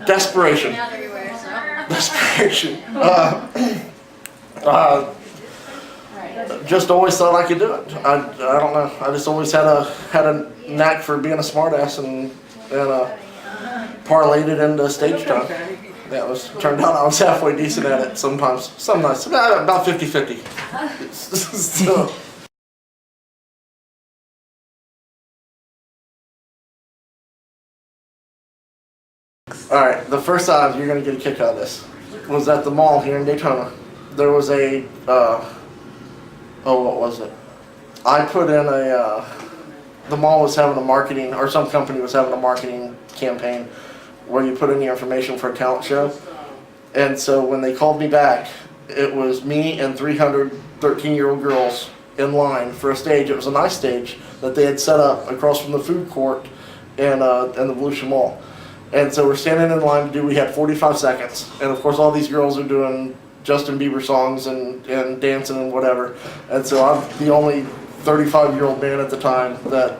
Desperation. Desperation. Just always thought I could do it. I don't know. I just always had a knack for being a smartass and parlayed it into stage time. Turned out I was halfway decent at it sometimes. Some nights, about 50-50. So. Alright, the first time you're going to get a kick out of this was at the mall here in Daytona. There was a, what was it? I put in the mall was having a marketing, or some company was having a marketing campaign where you put in the information for a talent show. And so when they called me back, it was me and 300 13-year-old girls in line for a stage. It was a nice stage that they had set up across from the food court in the Volusia Mall. And so we're standing in line to do, we had 45 seconds. And of course all these girls are doing Justin Bieber songs and dancing and whatever. And so I'm the only 35-year-old man at the time that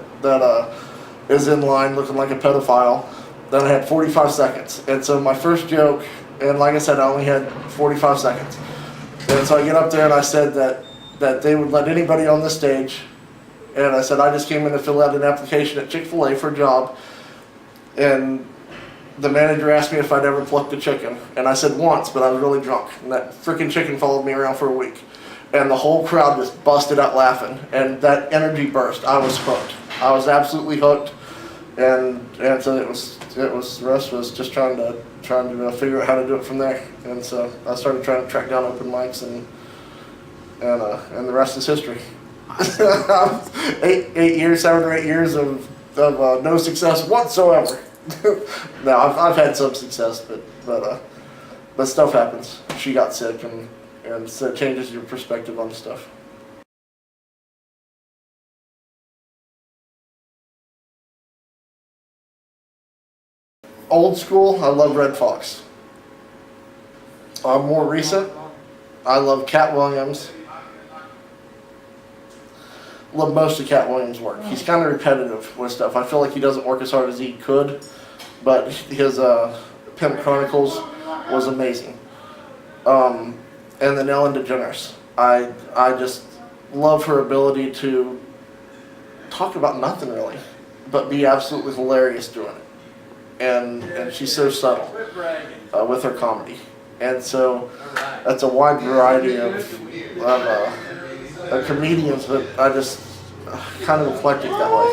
is in line looking like a pedophile. Then I had 45 seconds. And so my first joke, and like I said, I only had 45 seconds. And so I get up there and I said that they would let anybody on the stage. And I said, I just came in to fill out an application at Chick-fil-A for a job. And the manager asked me if I'd ever plucked a chicken. And I said once, but I was really drunk. And that freaking chicken followed me around for a week. And the whole crowd just busted out laughing. And that energy burst. I was hooked. I was absolutely hooked. And so it was the rest was just trying to figure out how to do it from there. And so I started trying to track down open mics, and the rest is history. 7 or 8 years of no success whatsoever. No, I've had some success, but stuff happens. She got sick, and so it changes your perspective on stuff. Old school, I love Red Fox. More recent, I love Cat Williams. Love most of Cat Williams' work. He's kind of repetitive with stuff. I feel like he doesn't work as hard as he could, but his Pimp Chronicles was amazing. And then Ellen DeGeneres. I just love her ability to talk about nothing really, but be absolutely hilarious doing it. And she's so subtle with her comedy. And so that's a wide variety of comedians, but I just kind of eclectic that way.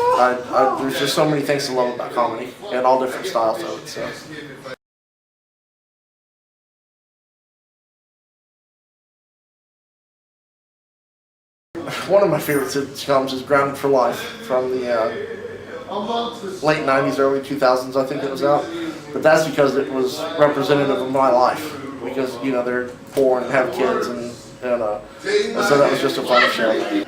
There's just so many things to love about comedy and all different styles of it. So. One of my favorite sitcoms is Grounded for Life from the late 90s, early 2000s, I think it was out. But that's because it was representative of my life. Because, they're poor and have kids, and so that was just a fun show.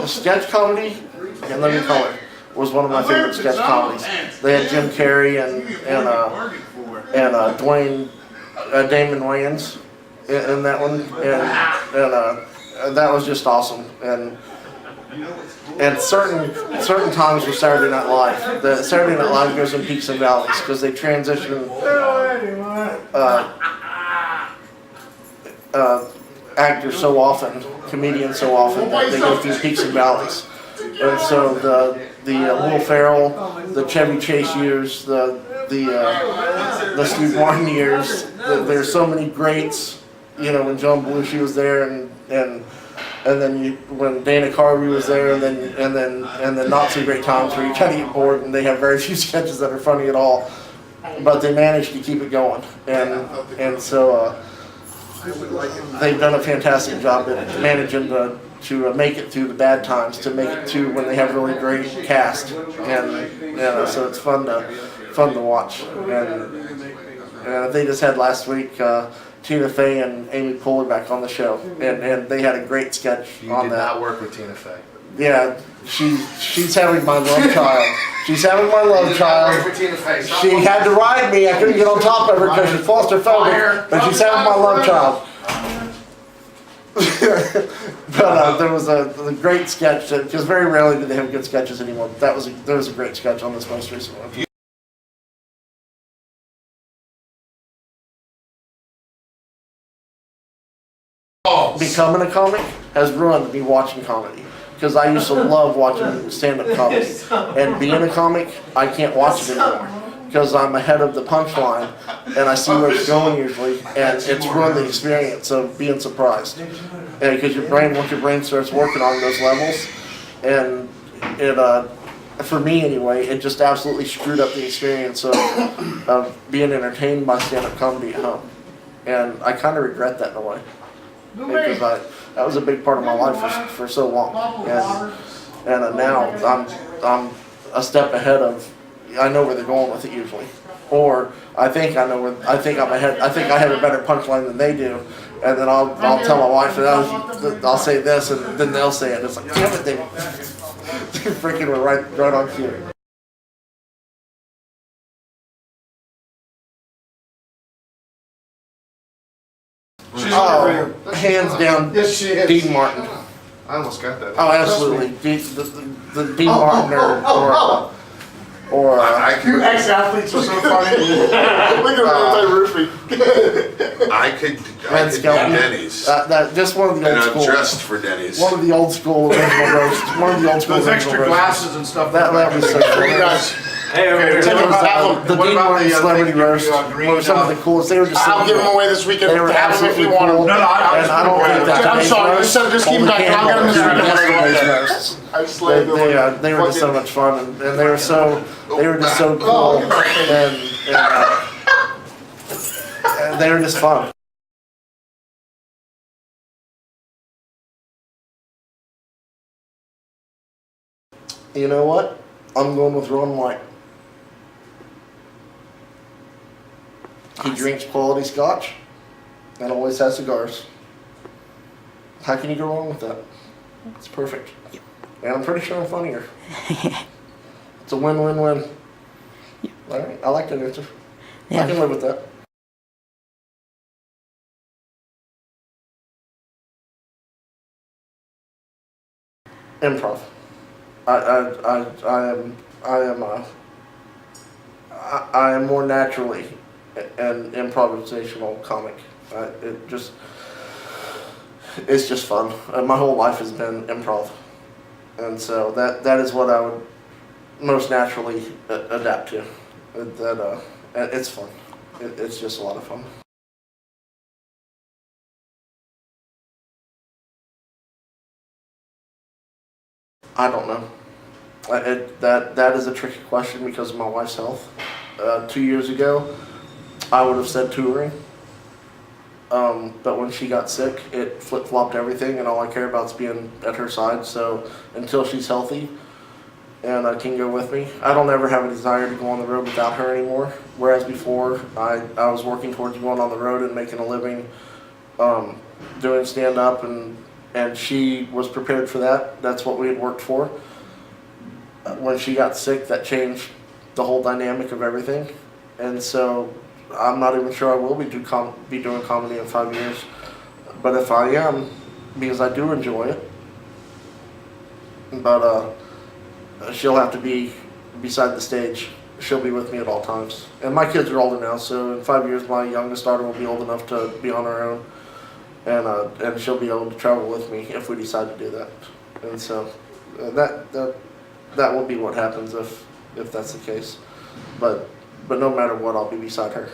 Sketch comedy, and Living Color was one of my favorite sketch comedies. They had Jim Carrey and Damon Wayans in that one, and that was just awesome. And certain times with Saturday Night Live, the Saturday Night Live goes in peaks and valleys because they transition actors so often, comedians so often, that they go through peaks and valleys. And so the Will Ferrell, the Chevy Chase years, the Steve Martin years, there's so many greats. When John Belushi was there, and then when Dana Carvey was there, and then not so great times where you kind of get bored and they have very few sketches that are funny at all, but they managed to keep it going, and so they've done a fantastic job at managing to make it through the bad times, to make it to when they have really great cast, and so it's fun to watch. And they just had last week Tina Fey and Amy Poehler back on the show, and they had a great sketch on that. You did not work with Tina Fey. Yeah, she's having my love child. She's having my love child. She had to ride me. I couldn't get on top of her because she's claustrophobic, but she's having my love child. But there was a great sketch, because very rarely do they have good sketches anymore. There was a great sketch on this most recent one. becoming a comic has ruined me watching comedy. Because I used to love watching stand-up comedy. And being a comic, I can't watch it anymore. Because I'm ahead of the punchline, and I see where it's going usually, and it's ruined the experience of being surprised. And because once your brain starts working on those levels, and it, for me anyway, it just absolutely screwed up the experience of being entertained by stand-up comedy at home. And I kind of regret that in a way. Because that was a big part of my life for so long. And now I'm a step ahead of, I know where they're going with it usually. Or I think I'm ahead, I think I have a better punchline than they do. And then I'll tell my wife that I'll say this, and then they'll say it. It's like, damn it, they freaking were right on cue. Oh, hands down, Yes, she is. Dean Martin. I almost got that. Oh, absolutely. The Dean Martin or You ex-athletes are so funny. Look at roofing. I could do Denny's. Just one of the And old I'm school. dressed for Denny's. One of the old school original roasts. One of the old school Those original extra roasts. glasses and stuff. That was so cool. You guys. Hey, Okay, There was, the what Dean about Martin the, celebrity thing, roast green, were some of the coolest. They were just I'll give them away this weekend. They were Have them if you absolutely want them. cool. No, And I don't think that I'm today's sorry. roast Just keep only them back. came I'll get them this out weekend. yesterday's roasts. I slayed them. They were just so much fun, and they were just so cool, and they were just fun. You know what? I'm going with Ron White. He drinks quality scotch and always has cigars. How can you go wrong with that? It's perfect. And I'm pretty sure I'm funnier. It's a win-win-win. All right, I like that answer. I can live with that. Improv. I am more naturally an improvisational comic. It's just fun. My whole life has been improv, and so that is what I would most naturally adapt to. It's fun. It's just a lot of fun. I don't know. That is a tricky question because of my wife's health. 2 years ago, I would have said touring. But when she got sick, it flip-flopped everything, and all I care about is being at her side. So until she's healthy and can go with me, I don't ever have a desire to go on the road without her anymore. Whereas before, I was working towards going on the road and making a living, doing stand-up, and she was prepared for that. That's what we had worked for. When she got sick, that changed the whole dynamic of everything. And so I'm not even sure I will be doing comedy in 5 years. But if I am, because I do enjoy it, but she'll have to be beside the stage. She'll be with me at all times. And my kids are older now, so in 5 years my youngest daughter will be old enough to be on her own. And she'll be able to travel with me if we decide to do that. And so that will be what happens if that's the case. But no matter what, I'll be beside her.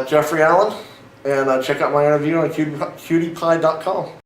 Jeffery Alan, and check out my interview on cutie.pie.com.